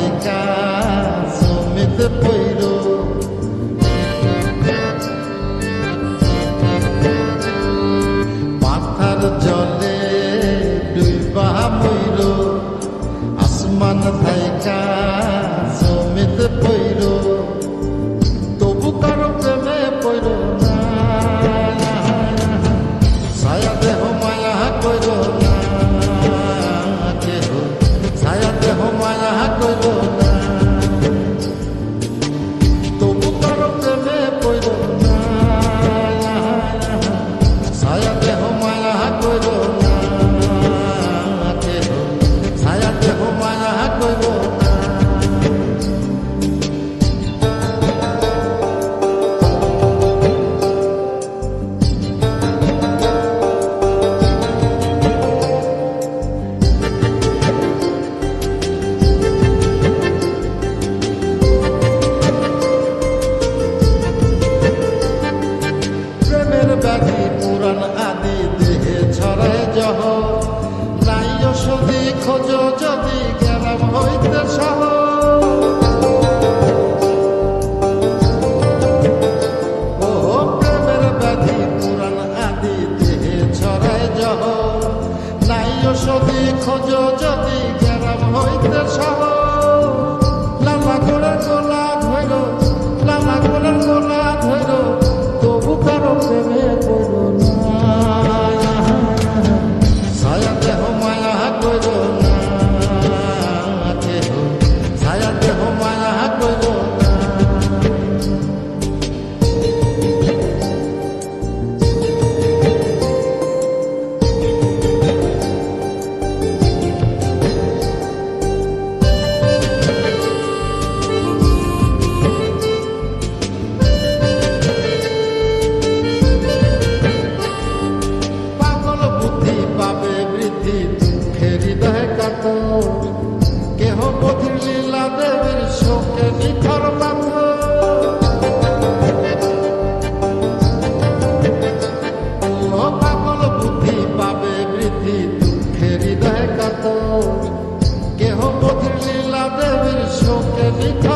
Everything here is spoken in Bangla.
থাইকা জমিতে পইর মাথার জলে ডুইবা মইর আসমান থাইকা জমিতে পইর তবু কারো প্রেমে পইর না ছায়া দেহ মায়া কইর না কেহ ছায়া দেহ মায়া কইর না তবু কারো প্রেমে পইর না ছায়া দেহ মায়া কইর না কেহ ছায়া দেহ মায়া কইর না ব্যাধি পুরাণ আদি দেহে ছড়ায় জহ নাই ওষুধি খোঁজ যদি গেলাম হইতে সহ ও প্রেমের ব্যাধি পুরাণ আদি দেহে ছড়ায় জহ নাই ওষুধি খোঁজ যদি গেলাম হইতে সহ লালা গোড়ের গোলা ধৈর লালা গোড়ের গোলা ধৈর তবু কারো প্রেমে পড়ল না ছায়া দেহ মায়া কইর না কেহ ছায়া দেহ মায়া কইর না কেহ বধির লীলা দেবীর শোকে নিথর বাঁধ পাগল বুদ্ধি পাবে বৃদ্ধি দুঃখের হৃদয় কাত কেহ বধির লীলা দেবীর শোকে নিথর